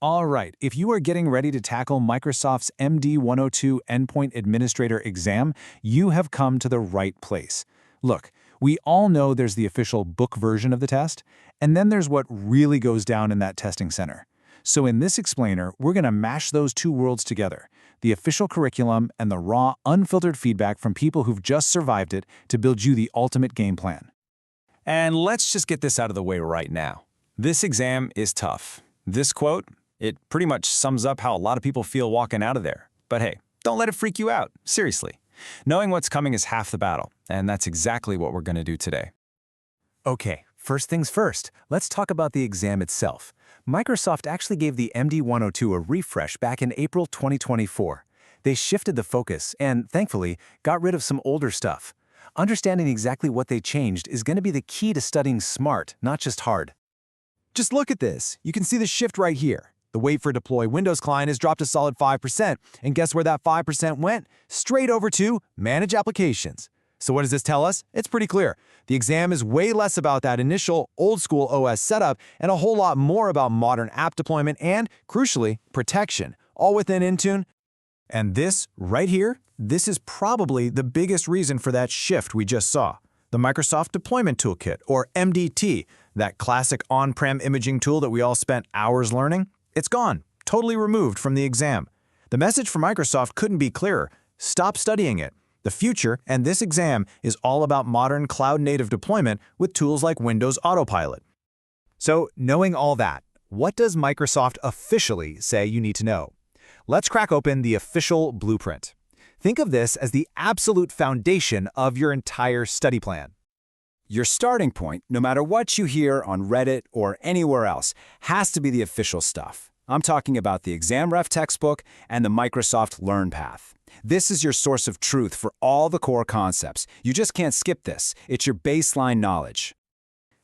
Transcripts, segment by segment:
All right, if you are getting ready to tackle Microsoft's MD-102 Endpoint Administrator exam, you have come to the right place. Look, we all know there's the official book version of the test, and then there's what really goes down in that testing center. So in this explainer, we're going to mash those two worlds together, the official curriculum and the raw, unfiltered feedback from people who've just survived it to build you the ultimate game plan. And let's just get this out of the way right now. This exam is tough. This quote, it pretty much sums up how a lot of people feel walking out of there. But hey, don't let it freak you out, seriously. Knowing what's coming is half the battle, and that's exactly what we're going to do today. Okay, first things first, let's talk about the exam itself. Microsoft actually gave the MD-102 a refresh back in April 2024. They shifted the focus and, thankfully, got rid of some older stuff. Understanding exactly what they changed is going to be the key to studying smart, not just hard. Just look at this. You can see the shift right here. The wait for deploy Windows client has dropped a solid 5%. And guess where that 5% went? Straight over to Manage Applications. So what does this tell us? It's pretty clear. The exam is way less about that initial old-school OS setup and a whole lot more about modern app deployment and, crucially, protection, all within Intune. And this, right here, this is probably the biggest reason for that shift we just saw. The Microsoft Deployment Toolkit, or MDT, that classic on-prem imaging tool that we all spent hours learning, it's gone, totally removed from the exam. The message from Microsoft couldn't be clearer. Stop studying it. The future, and this exam, is all about modern cloud-native deployment with tools like Windows Autopilot. So, knowing all that, what does Microsoft officially say you need to know? Let's crack open the official blueprint. Think of this as the absolute foundation of your entire study plan. Your starting point, no matter what you hear on Reddit or anywhere else, has to be the official stuff. I'm talking about the exam ref textbook and the Microsoft Learn Path. This is your source of truth for all the core concepts. You just can't skip this. It's your baseline knowledge.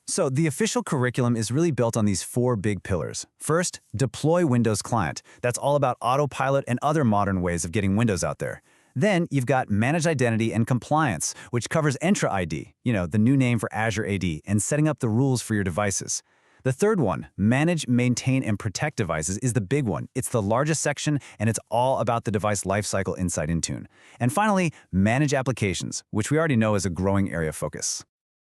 So the official curriculum is really built on these four big pillars. First, deploy Windows Client. That's all about autopilot and other modern ways of getting Windows out there. Then you've got Manage Identity and Compliance, which covers Entra ID, the new name for Azure AD, and setting up the rules for your devices. The third one, Manage, Maintain, and Protect Devices, is the big one. It's the largest section, and it's all about the device lifecycle inside Intune. And finally, Manage Applications, which we already know is a growing area of focus.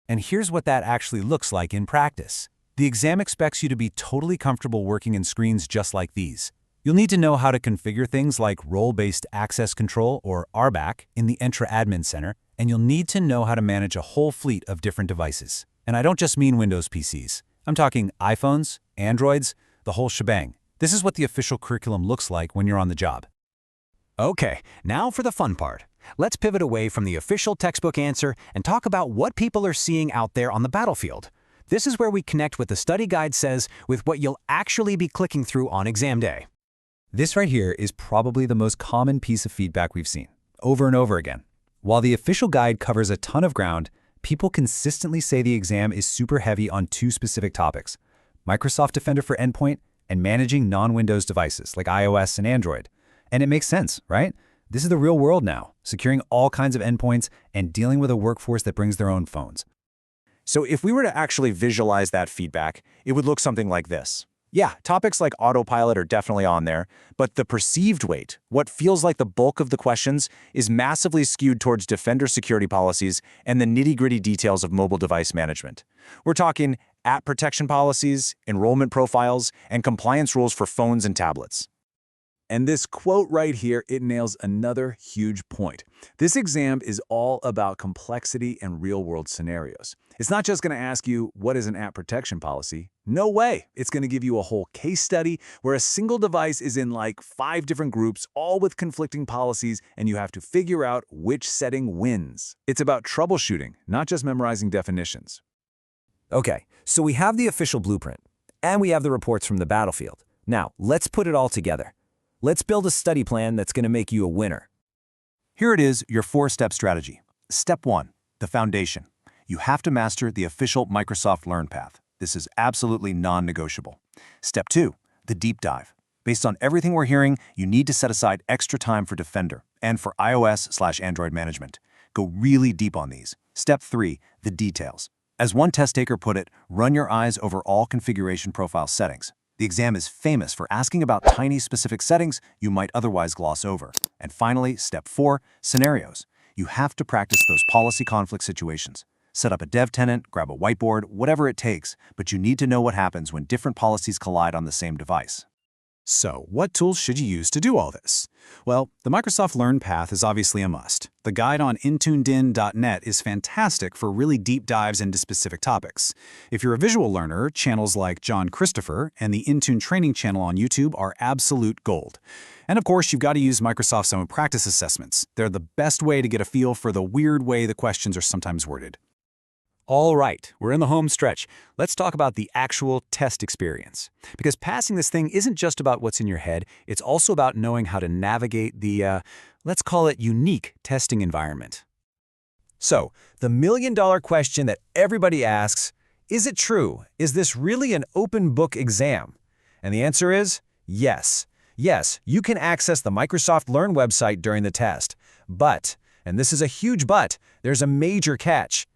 And here's what that actually looks like in practice. The exam expects you to be totally comfortable working in screens just like these. You'll need to know how to configure things like Role-Based Access Control, or RBAC, in the Entra Admin Center, and you'll need to know how to manage a whole fleet of different devices. And I don't just mean Windows PCs. I'm talking iPhones, Androids, the whole shebang. This is what the official curriculum looks like when you're on the job. Okay, now for the fun part. Let's pivot away from the official textbook answer and talk about what people are seeing out there on the battlefield. This is where we connect what the study guide says with what you'll actually be clicking through on exam day. This right here is probably the most common piece of feedback we've seen, over and over again. While the official guide covers a ton of ground, people consistently say the exam is super heavy on two specific topics: Microsoft Defender for Endpoint and managing non-Windows devices like iOS and Android. And it makes sense, right? This is the real world now, securing all kinds of endpoints and dealing with a workforce that brings their own phones. So if we were to actually visualize that feedback, it would look something like this. Yeah, topics like autopilot are definitely on there, but the perceived weight, what feels like the bulk of the questions, is massively skewed towards Defender security policies and the nitty-gritty details of mobile device management. We're talking app protection policies, enrollment profiles, and compliance rules for phones and tablets. And this quote right here, it nails another huge point. This exam is all about complexity and real-world scenarios. It's not just going to ask you, what is an app protection policy? No way. It's going to give you a whole case study where a single device is in like 5 different groups, all with conflicting policies, and you have to figure out which setting wins. It's about troubleshooting, not just memorizing definitions. Okay, so we have the official blueprint, and we have the reports from the battlefield. Now, let's put it all together. Let's build a study plan that's going to make you a winner. Here it is, your 4-step strategy. Step 1, the foundation. You have to master the official Microsoft Learn Path. This is absolutely non-negotiable. Step 2, the deep dive. Based on everything we're hearing, you need to set aside extra time for Defender and for iOS/Android management. Go really deep on these. Step 3, the details. As one test taker put it, run your eyes over all configuration profile settings. The exam is famous for asking about tiny specific settings you might otherwise gloss over. And finally, step 4, scenarios. You have to practice those policy conflict situations. Set up a dev tenant, grab a whiteboard, whatever it takes, but you need to know what happens when different policies collide on the same device. So, what tools should you use to do all this? Well, the Microsoft Learn path is obviously a must. The guide on intunedin.net is fantastic for really deep dives into specific topics. If you're a visual learner, channels like John Christopher and the Intune training channel on YouTube are absolute gold. And of course, you've got to use Microsoft's own practice assessments. They're the best way to get a feel for the weird way the questions are sometimes worded. All right, we're in the home stretch. Let's talk about the actual test experience. Because passing this thing isn't just about what's in your head, it's also about knowing how to navigate the, let's call it unique testing environment. So, the million-dollar question that everybody asks, is it true? Is this really an open book exam? And the answer is yes. Yes, you can access the Microsoft Learn website during the test. But, and this is a huge but, there's a major catch.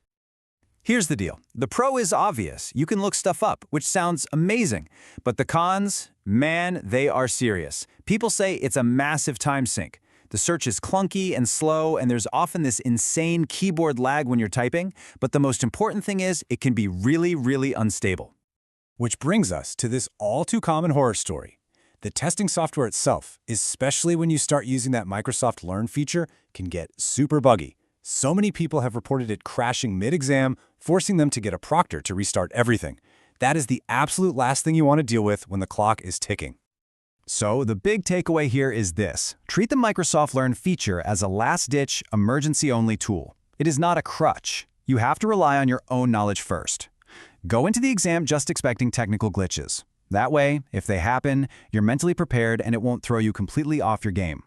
Here's the deal. The pro is obvious. You can look stuff up, which sounds amazing. But the cons, man, they are serious. People say it's a massive time sink. The search is clunky and slow, and there's often this insane keyboard lag when you're typing. But the most important thing is, it can be really, really unstable. Which brings us to this all-too-common horror story. The testing software itself, especially when you start using that Microsoft Learn feature, can get super buggy. So many people have reported it crashing mid-exam, forcing them to get a proctor to restart everything. That is the absolute last thing you want to deal with when the clock is ticking. So the big takeaway here is this. Treat the Microsoft Learn feature as a last-ditch, emergency-only tool. It is not a crutch. You have to rely on your own knowledge first. Go into the exam just expecting technical glitches. That way, if they happen, you're mentally prepared and it won't throw you completely off your game.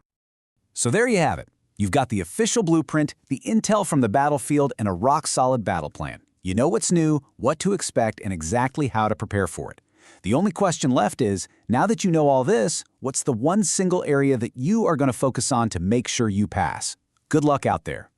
So there you have it. You've got the official blueprint, the intel from the battlefield, and a rock-solid battle plan. You know what's new, what to expect, and exactly how to prepare for it. The only question left is, now that you know all this, what's the one single area that you are going to focus on to make sure you pass? Good luck out there.